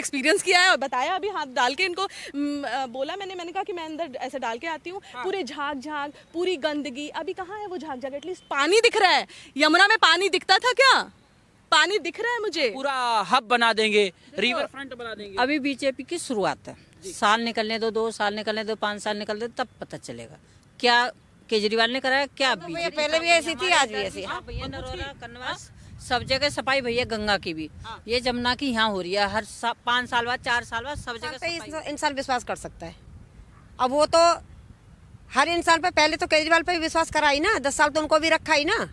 Experience किया है और बताया अभी हाथ डाल के इनको बोला मैंने कहा कि मैं अंदर ऐसे डाल के आती हूँ। पूरे झाग झाग, पूरी गंदगी। अभी कहाँ है वो झाग झाग? एटलीस्ट पानी दिख रहा है। यमुना में पानी दिखता था क्या? पानी दिख रहा है मुझे। पूरा हब बना देंगे, रिवर फ्रंट बना देंगे। अभी बीजेपी की शुरुआत है, साल निकलने दो, 2 साल निकलने दो, 5 साल निकलने दो, तब पता चलेगा क्या केजरीवाल ने कराया, क्या बीजेपी। पहले भी ऐसी थी, आज भी ऐसी। भैया नरोला कनवास सब जगह सफाई भैया, गंगा की भी, ये जमुना की यहाँ हो रही है। हर 5 साल बाद, 4 साल बाद सब जगह सफाई। इंसान विश्वास कर सकता है। अब वो तो हर इंसान पे, पहले तो केजरीवाल पे भी विश्वास करा ही ना, 10 साल तो उनको भी रखा ही ना।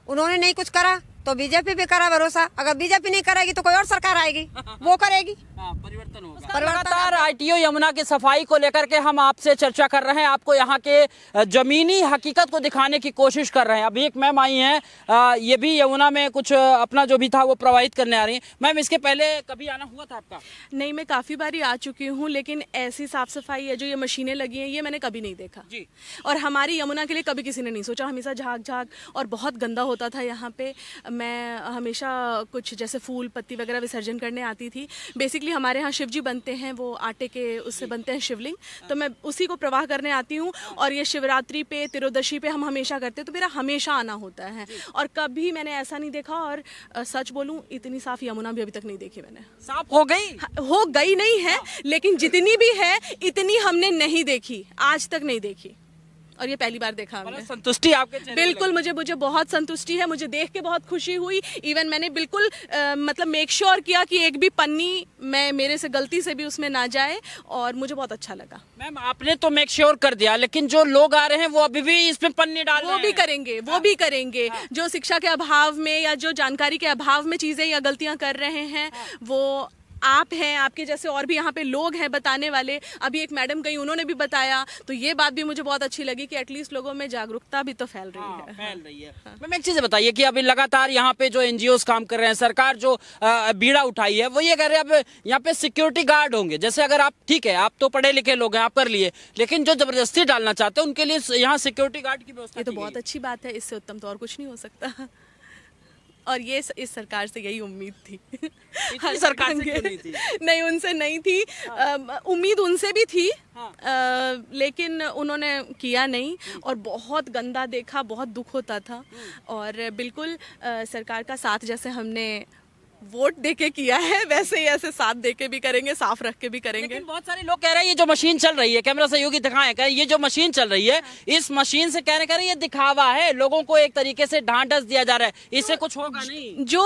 उन्होंने नहीं कुछ करा तो बीजेपी पे करा भरोसा। अगर बीजेपी नहीं करेगी तो कोई और सरकार आएगी, वो करेगी, परिवर्तन होगा। परिवर्तन। लगातार आईटीओ यमुना की सफाई को लेकर के हम आपसे चर्चा कर रहे हैं, आपको यहाँ के जमीनी हकीकत को दिखाने की कोशिश कर रहे हैं। अभी एक मैम आई हैं, ये भी यमुना में कुछ अपना जो भी था वो प्रवाहित करने आ रही हैं। मैम, इसके पहले कभी आना हुआ था आपका? नहीं, मैं काफ़ी बारी आ चुकी हूँ, लेकिन ऐसी साफ सफाई है जो ये मशीनें लगी हैं, ये मैंने कभी नहीं देखा जी। और हमारी यमुना के लिए कभी किसी ने नहीं सोचा। हमेशा झाग झाग और बहुत गंदा होता था यहाँ पे। मैं हमेशा कुछ जैसे फूल पत्ती वगैरह विसर्जन करने आती थी। बेसिकली हमारे यहाँ शिव जी बनते हैं, वो आटे के उससे बनते हैं शिवलिंग, तो मैं उसी को प्रवाह करने आती हूँ। और ये शिवरात्रि पे, तिरोदशी पे हम हमेशा करते हैं, तो मेरा हमेशा आना होता है और कभी मैंने ऐसा नहीं देखा। और सच बोलूँ, इतनी साफ यमुना भी अभी तक नहीं देखी मैंने। साफ हो गई? हो गई नहीं है, लेकिन जितनी भी है इतनी हमने नहीं देखी, आज तक नहीं देखी, और ये पहली बार देखा हमने। संतुष्टि आपके चेहरे पे बिल्कुल, मुझे बहुत संतुष्टि है। मुझे देख के बहुत खुशी हुई। इवन मैंने बिल्कुल मतलब मेक श्योर किया कि एक भी पन्नी मेरे से गलती से भी उसमें ना जाए, और मुझे बहुत अच्छा लगा। मैम, आपने तो मेक श्योर कर दिया, लेकिन जो लोग आ रहे हैं वो अभी भी इसमें पन्नी डाल रहे हैं। वो भी करेंगे। जो शिक्षा के अभाव में या जो जानकारी के अभाव में चीजें या गलतियां कर रहे हैं, वो आप हैं, आपके जैसे और भी यहाँ पे लोग हैं बताने वाले। अभी एक मैडम गई, उन्होंने भी बताया, तो ये बात भी मुझे बहुत अच्छी लगी कि एटलीस्ट लोगों में जागरूकता भी तो फैल रही है। मैम, एक चीज बताइए कि अभी लगातार यहाँ पे जो एनजीओस काम कर रहे हैं, सरकार जो बीड़ा उठाई है, वो ये कह रहे हैं अब यहाँ पे सिक्योरिटी गार्ड होंगे। जैसे अगर आप, ठीक है, आप तो पढ़े लिखे लोग हैं, आप कर लिए, लेकिन जो जबरदस्ती डालना चाहते हैं उनके लिए यहाँ सिक्योरिटी गार्ड की व्यवस्था। ये तो बहुत अच्छी बात है, इससे उत्तम तो और कुछ नहीं हो सकता। और ये इस सरकार से यही उम्मीद थी। हर सरकार से क्यों नहीं थी? नहीं, उनसे नहीं थी। उम्मीद उनसे भी थी, लेकिन उन्होंने किया नहीं और बहुत गंदा देखा, बहुत दुख होता था। और बिल्कुल सरकार का साथ जैसे हमने वोट देके किया है, वैसे ही ऐसे साथ देके भी करेंगे, साफ रख के भी करेंगे। लेकिन बहुत सारे लोग कह रहे हैं ये जो मशीन चल रही है, कैमरा सहयोगी दिखाएं, कह ये जो मशीन चल रही है, इस मशीन से कह रहे हैं ये दिखावा है, लोगों को एक तरीके से ढांढस दिया जा रहा है, इससे कुछ होगा नहीं। जो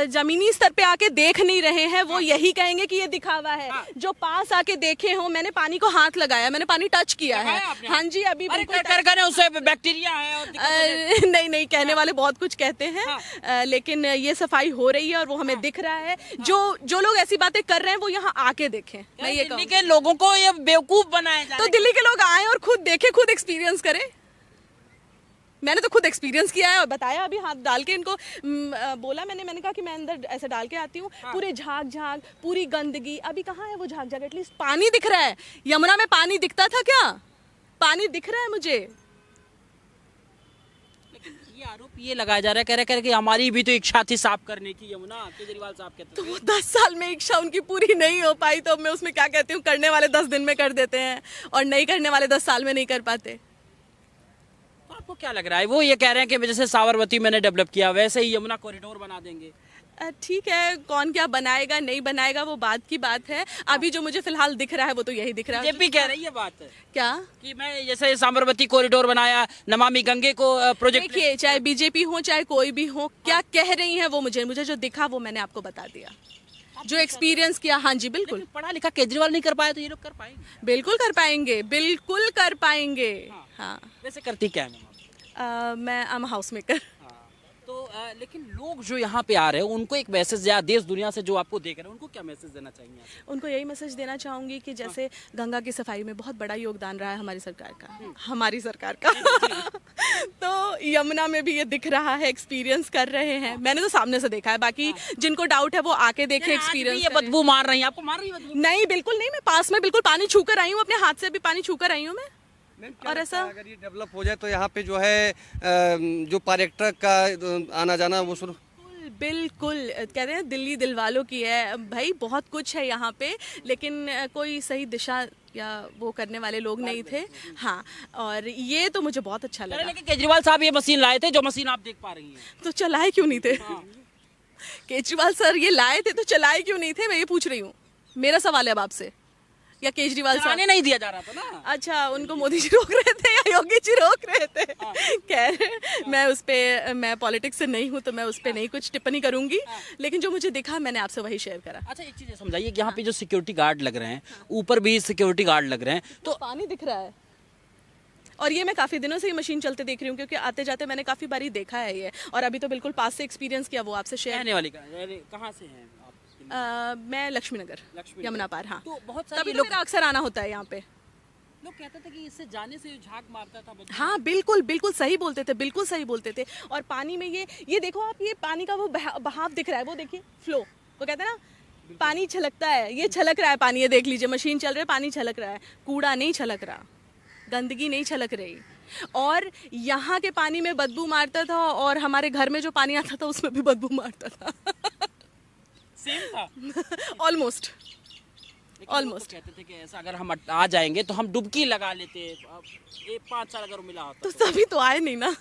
जमीनी स्तर पे आके देख नहीं रहे हैं वो यही कहेंगे कि ये दिखावा है। जो पास आके देखे हो, मैंने पानी को हाथ लगाया, मैंने पानी टच किया है। हाँ जी, अभी उसे बैक्टीरिया है और नहीं, कहने वाले बहुत कुछ कहते हैं, लेकिन ये सफाई हो रही है और वो हमें दिख रहा है। जो लोग ऐसी बातें कर रहे हैं वो यहाँ आके देखें। मैं ये दिल्ली के लोगों को ये बेवकूफ बनाया जा रहा है। तो दिल्ली के लोग आए और खुद देखें, खुद एक्सपीरियंस करें। मैंने तो खुद एक्सपीरियंस किया है और बताया अभी हाथ डाल के इनको बोला मैंने कहा कि मैं अंदर ऐसे डाल के आती हूँ। पूरे झाग झाग, पूरी गंदगी। अभी कहाँ है वो झाग झाग? एटलीस्ट पानी दिख रहा है। यमुना में पानी दिखता था क्या? पानी दिख रहा है मुझे। ये आरोप ये लगाया जा रहा है, कह रहे कि हमारी भी तो इच्छा थी साफ करने की यमुना, केजरीवाल साहब कहते तो वो 10 साल में इच्छा उनकी पूरी नहीं हो पाई, तो मैं उसमें क्या कहती हूँ, करने वाले 10 दिन में कर देते हैं और नहीं करने वाले 10 साल में नहीं कर पाते। तो आपको क्या लग रहा है? वो ये कह रहे हैं कि जैसे साबरमती मैंने डेवलप किया, वैसे ही यमुना कॉरिडोर बना देंगे। ठीक है, कौन क्या बनाएगा नहीं बनाएगा वो बात की बात है। अभी जो मुझे फिलहाल दिख रहा है वो तो यही दिख रहा है। बीजेपी कह रही है बात क्या कि मैं जैसे साबरमती कॉरिडोर बनाया, नमामि गंगे को प्रोजेक्ट। देखिए, चाहे बीजेपी हो चाहे कोई भी हो, क्या कह रही है वो मुझे जो दिखा वो मैंने आपको बता दिया, जो एक्सपीरियंस किया। हाँ जी, बिल्कुल। पढ़ा लिखा केजरीवाल नहीं कर पाया तो ये लोग कर पाएंगे? बिल्कुल कर पाएंगे, बिल्कुल कर पाएंगे। हाँ। वैसे करती क्या है मैं एम हाउस मेकर। तो लेकिन लोग जो यहाँ पे आ रहे हैं उनको एक मैसेज, या देश दुनिया से जो आपको देख रहे हैं उनको क्या मैसेज देना चाहिए? उनको यही मैसेज देना चाहूंगी कि जैसे गंगा की सफाई में बहुत बड़ा योगदान रहा है हमारी सरकार का तो यमुना में भी ये दिख रहा है, एक्सपीरियंस कर रहे हैं। मैंने तो सामने से देखा है, बाकी जिनको डाउट है वो आके देखे, एक्सपीरियंस। ये बदबू मार रही है, आपको मार रही है बदबू? नहीं, बिल्कुल नहीं। मैं पास में बिल्कुल पानी छू कर आई हूँ, अपने हाथ से भी पानी छू कर आई हूँ मैं। और ऐसा अगर ये डेवलप हो जाए तो यहाँ पे जो है जो पर्यटक का आना जाना वो शुरू। बिल्कुल कहते हैं दिल्ली दिल वालों की है भाई, बहुत कुछ है यहाँ पे, लेकिन कोई सही दिशा या वो करने वाले लोग नहीं थे। हाँ, और ये तो मुझे बहुत अच्छा लगा। लेकिन केजरीवाल साहब ये मशीन लाए थे, जो मशीन आप देख पा रही हैं। तो चलाए क्यों नहीं थे? केजरीवाल सर ये लाए थे तो चलाए क्यों नहीं थे, मैं ये पूछ रही हूँ। मेरा सवाल है अब आपसे, या केजरीवाल चलाने साहब? नहीं दिया जा रहा था ना। अच्छा, उनको मोदी जी रोक रहे थे या योगी जी रोक रहे थे? खैर, मैं पॉलिटिक्स से नहीं हूँ तो मैं उस पर नहीं कुछ टिप्पणी करूंगी, लेकिन जो मुझे दिखा मैंने आपसे वही शेयर करा। अच्छा, एक चीज समझाइए कि यहाँ पे जो सिक्योरिटी गार्ड लग रहे हैं, ऊपर भी सिक्योरिटी गार्ड लग रहे हैं, तो पानी दिख रहा है, और ये मैं काफ़ी दिनों से ये मशीन चलते देख रही हूँ, क्योंकि आते जाते मैंने काफ़ी बारी देखा है ये, और अभी तो बिल्कुल पास से एक्सपीरियंस किया, वो आपसे शेयर। रहने वाली कहाँ से हैं आप? मैं लक्ष्मी नगर, यमुना पार। हाँ, तो बहुत तभी सारे तो लोग मेरा अक्सर आना होता है यहाँ पे। लोग कहते थे कि इससे जाने से झाग मारता था बदबू। हाँ बिल्कुल बिल्कुल सही बोलते थे, बिल्कुल सही बोलते थे। और पानी में ये देखो आप, ये पानी का वो बहाव दिख रहा है, वो देखिए फ्लो, वो कहते हैं ना पानी छलकता है, ये छलक रहा है पानी, ये देख लीजिए, मशीन चल रही है, पानी छलक रहा है, कूड़ा नहीं छलक रहा, गंदगी नहीं छलक रही। और यहाँ के पानी में बदबू मारता था, और हमारे घर में जो पानी आता था उसमें भी बदबू मारता था। सेम था ऑलमोस्ट। ऑलमोस्ट कहते थे कि ऐसा अगर हम आ जाएंगे तो हम डुबकी लगा लेते। अब ये 5 साल अगर मिला होता तो सभी तो आए नहीं ना।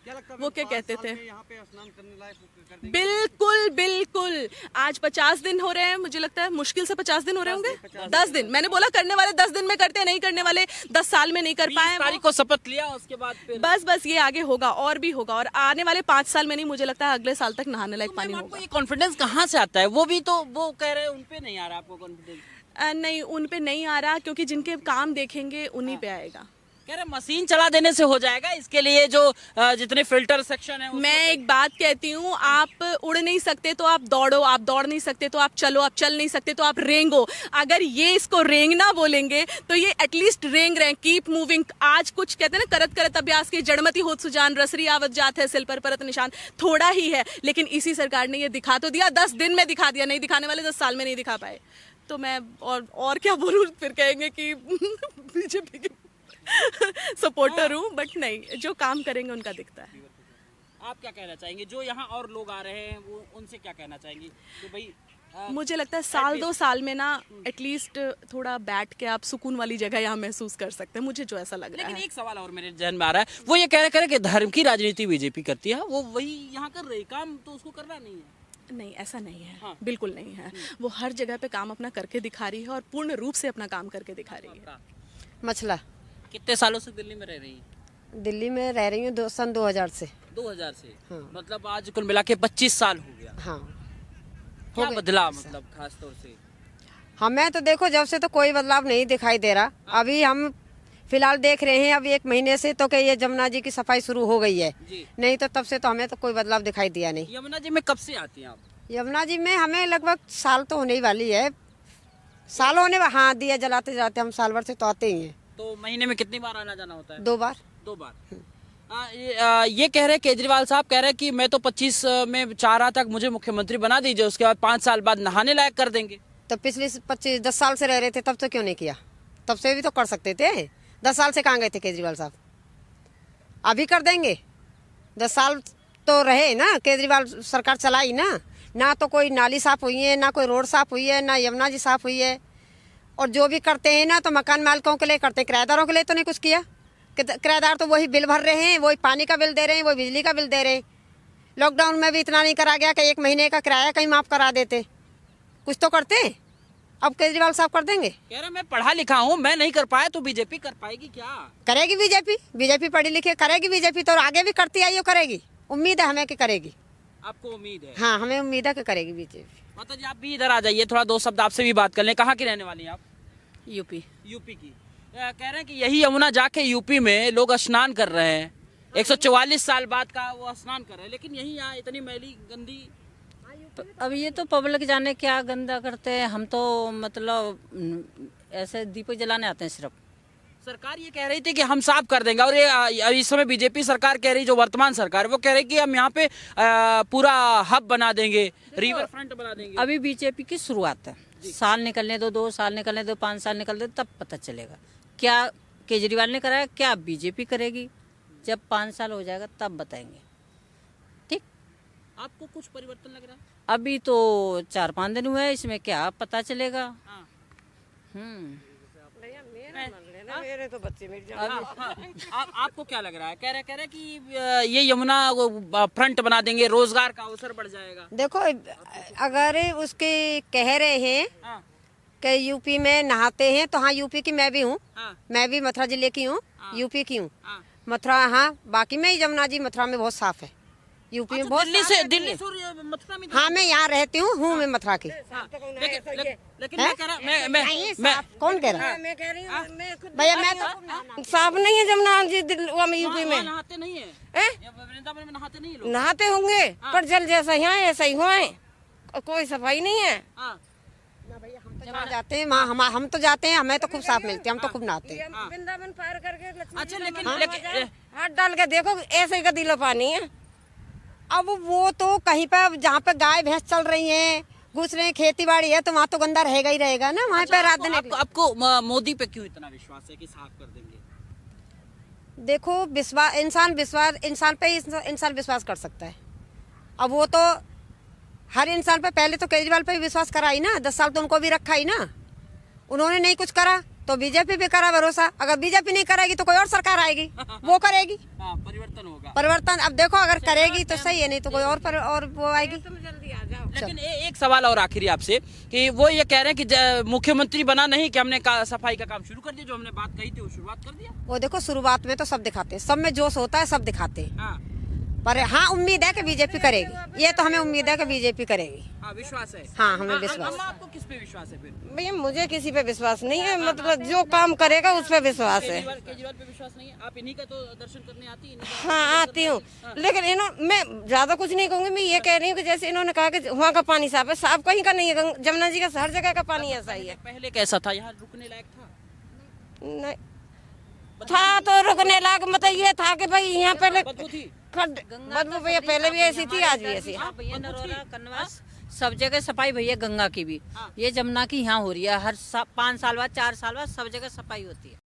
क्या लगता है वो क्या 5 कहते साल थे? में यहाँ पे स्नान करने लायक कर देंगे? बिल्कुल बिल्कुल। आज 50 दिन हो रहे हैं, मुझे लगता है मुश्किल से 50 दिन हो रहे होंगे। 10 दिन, मैंने बोला करने वाले 10 दिन में करते हैं, नहीं करने वाले 10 साल में नहीं कर 20 पाए। तारीख को शपथ लिया, उसके बाद फिर बस ये आगे होगा, और भी होगा, और आने वाले 5 साल में नहीं, मुझे लगता है अगले साल तक नहाने लायक पानी मैम, आपको होगा। ये कॉन्फिडेंस कहाँ से आता है? वो भी तो वो कह रहे हैं उन पे नहीं आ रहा आपको कॉन्फिडेंस। नहीं, उन पे नहीं आ रहा, क्योंकि जिनके काम देखेंगे उन्हीं पे आएगा। कह रहे मशीन चला देने से हो जाएगा, इसके लिए जो जितने फिल्टर सेक्शन है मैं एक बात कहती हूँ, आप उड़ नहीं सकते तो आप दौड़ो, आप दौड़ नहीं सकते तो आप चलो, आप चल नहीं सकते तो आप रेंगो। अगर ये इसको रेंगना बोलेंगे तो ये एटलीस्ट रेंग रहे हैं, कीप मूविंग। आज कुछ कहते हैं ना, करत करत अभ्यास के जड़मती होत सुजान, रसरी आवत जात है, सिल पर परत निशान। थोड़ा ही है, लेकिन इसी सरकार ने ये दिखा तो दिया, 10 दिन में दिखा दिया, नहीं दिखाने वाले 10 साल में नहीं दिखा पाए। तो मैं और क्या बोलूँ, फिर कहेंगे कि बीजेपी की सपोर्टर हूँ, बट नहीं, जो काम करेंगे उनका दिखता है। आप क्या कहना चाहेंगे? जो यहाँ और लोग आ रहे हैं वो उनसे क्या कहना चाहेंगे कि भाई मुझे लगता है साल 2 साल में ना एटलीस्ट थोड़ा बैठ के आप सुकून वाली जगह यहाँ महसूस कर सकते हैं, मुझे जो ऐसा लग रहा लेकिन है। एक सवाल और मेरे जहन में आ रहा है, वो ये कह रहे हैं कि धर्म की राजनीति बीजेपी करती है, वो वही यहाँ कर रही, काम तो उसको करना नहीं है। नहीं, ऐसा नहीं है। हाँ। बिल्कुल नहीं है। वो हर जगह पे काम अपना करके दिखा रही है, और पूर्ण रूप से अपना काम करके दिखा रही है। मछला कितने सालों से दिल्ली में रह रही हैं? दिल्ली में रह रही हूँ सन 2000 से। 2000 से। हाँ। मतलब आज कुल मिला के 25 साल हो गया। हाँ, क्या बदला मतलब खास तौर से? हमें तो देखो जब से तो कोई बदलाव नहीं दिखाई दे रहा। अभी हम फिलहाल देख रहे हैं अभी 1 महीने से तो कि ये जमुना जी की सफाई शुरू हो गई है, जी। नहीं तो तब से तो हमें तो कोई बदलाव दिखाई दिया नहीं। यमुना जी में कब से आती हैं आप? यमुना जी में हमें लगभग साल तो होने ही वाली है, साल होने हाँ, दिया जलाते जलाते हम साल भर से तो आते ही हैं। तो महीने में कितनी बार आना जाना होता है? 2 बार। 2 बार। ये कह रहे केजरीवाल साहब कह रहे कि मैं तो 25 में चाह रहा था कि मुझे मुख्यमंत्री बना दीजिए, उसके बाद 5 साल बाद नहाने लायक कर देंगे। तो पिछले 10 साल से रह रहे थे, तब तो क्यों नहीं किया? तब से भी तो कर सकते थे। 10 साल से कहाँ गए थे केजरीवाल साहब? अभी कर देंगे। 10 साल तो रहे ना, केजरीवाल सरकार चलाई ना तो कोई नाली साफ हुई है, ना कोई रोड साफ हुई है, ना यमुना जी साफ हुई है। और जो भी करते हैं ना तो मकान मालिकों के लिए करते हैं, किराएदारों के लिए तो नहीं कुछ किया। किराएदार तो वही बिल भर रहे हैं, वही पानी का बिल दे रहे हैं, वही बिजली का बिल दे रहे हैं। लॉकडाउन में भी इतना नहीं करा गया कि 1 महीने का किराया कहीं माफ़ करा देते। कुछ तो करते। अब केजरीवाल साहब कर देंगे। कह रहे मैं पढ़ा लिखा हूँ, मैं नहीं कर पाया तो बीजेपी कर पाएगी क्या? करेगी बीजेपी पढ़ी लिखी करेगी बीजेपी, तो आगे भी करती आई हो, करेगी। उम्मीद है हमें कि करेगी। आपको उम्मीद है? हाँ, हमें उम्मीद है कि करेगी बीजेपी। माता जी आप भी इधर आ जाइए, थोड़ा 2 शब्द आपसे भी बात कर लें। कहाँ की रहने वाली हैं आप? यूपी। यूपी की। कह रहे हैं कि यही यमुना जाके यूपी में लोग स्नान कर रहे हैं, 144 साल बाद का वो स्नान कर रहे हैं, लेकिन यही यहाँ इतनी मैली गंदी। अब ये तो पब्लिक जाने क्या गंदा करते हैं, हम तो मतलब ऐसे दीपक जलाने आते हैं सिर्फ। सरकार ये कह रही थी कि हम साफ कर देंगे, और ये इस समय बीजेपी सरकार कह रही, जो वर्तमान सरकार वो कह रही कि हम यहाँ पे पूरा हब बना देंगे, रिवर फ्रंट बना देंगे। अभी बीजेपी की शुरुआत है, साल निकलने दो, 2 साल निकलने दो, 5 साल निकलने दो, तब पता चलेगा क्या केजरीवाल ने कराया, क्या बीजेपी करेगी। जब 5 साल हो जाएगा तब बताएंगे। ठीक। आपको कुछ परिवर्तन लग रहा है? अभी तो 4-5 दिन हुए हैं, इसमें क्या पता चलेगा। हाँ। मेरे तो बच्चे मेरी आपको क्या लग रहा है? कह रहे कि ये यमुना फ्रंट बना देंगे, रोजगार का अवसर बढ़ जाएगा। देखो अगर उसके कह रहे हैं हाँ, कि यूपी में नहाते हैं तो हाँ यूपी की मैं भी हूँ। हाँ, मैं भी मथुरा जिले की हूँ, यूपी की हूँ। हाँ। मथुरा हाँ बाकी में ही जमुना जी मथुरा में बहुत साफ है, यूपी में बहुत दिल्ली साफ से है, दिल्ली से मथुरा में हाँ मैं यहाँ रहती हूँ मैं मथुरा की। लेकिन मैं कह रहा मैं कौन कह रहा है मैं कह रही हूँ भैया मैं तो साफ नहीं है जमुना जी वो में यूपी में नहाते नहीं है, हैं? वृंदावन में नहाते नहीं है लोग। नहाते होंगे पर जल जैसा यहाँ है ऐसा ही हुआ है और कोई सफाई नहीं है। हाँ, जहाँ जाते हैं वहाँ हम तो जाते हैं, हमें तो खूब साफ मिलती है, हम तो खूब नहाते हैं। वृंदावन पार करके अच्छा लेकिन हाथ डाल के देखो ऐसे ही गदीला पानी है। अब वो तो कहीं पर जहाँ पे गाय भैंस चल रही हैं, घुस रहे हैं, खेती बाड़ी है तो वहाँ तो गंदा रहेगा ही रहेगा ना, वहाँ पे रात दिन। आपको मोदी पे क्यों इतना विश्वास है कि साफ कर देंगे? देखो इंसान पे इंसान विश्वास कर सकता है। अब वो तो हर इंसान पे पहले तो केजरीवाल पे भी विश्वास करा ही ना, 10 साल तो उनको भी रखा ही ना। उन्होंने नहीं कुछ करा तो बीजेपी पे करा भरोसा, अगर बीजेपी नहीं करेगी तो कोई और सरकार आएगी वो करेगी, हाँ, परिवर्तन होगा। परिवर्तन। अब देखो अगर करेगी तो सही है, नहीं तो कोई और वो आएगी। लेकिन एक सवाल और आखिरी आपसे कि वो ये कह रहे हैं कि मुख्यमंत्री बना नहीं कि हमने सफाई का काम शुरू कर दिया, जो हमने बात कही थी वो शुरुआत कर दिया। वो देखो शुरुआत में तो सब दिखाते हैं, सब में जोश होता है, सब दिखाते हैं, हाँ, पर हाँ उम्मीद है कि बीजेपी करेगी, ये तो हमें उम्मीद है कि बीजेपी करेगी। हाँ, विश्वास है। हाँ हमें विश्वास। अम्मा, आपको किस पे विश्वास है फिर? भैया मुझे किसी पे विश्वास नहीं है, मतलब जो काम करेगा उस पे विश्वास है। केजरीवाल पे विश्वास नहीं है? आप इन्हीं का तो दर्शन करने आती है? हाँ आती हूँ, लेकिन मैं ज्यादा कुछ नहीं कहूँगी। मैं ये कह रही हूँ कि जैसे इन्होंने कहा कि वहाँ का पानी साफ है, साफ कहीं का नहीं है, जमुना जी का हर जगह का पानी ऐसा ही है। पहले कैसा था? यहाँ रुकने लायक था? नहीं था तो रुकने लायक, मतलब ये था कि भाई यहाँ पहले बदबू थी? बदबू भैया पहले भी ऐसी थी, आज भी ऐसी है। हाँ भैया, नरोरा कनवास सब जगह सफाई भैया, गंगा की भी। ये जमुना की यहाँ हो रही है, हर 5 साल बाद 4 साल बाद सब जगह सफाई होती है।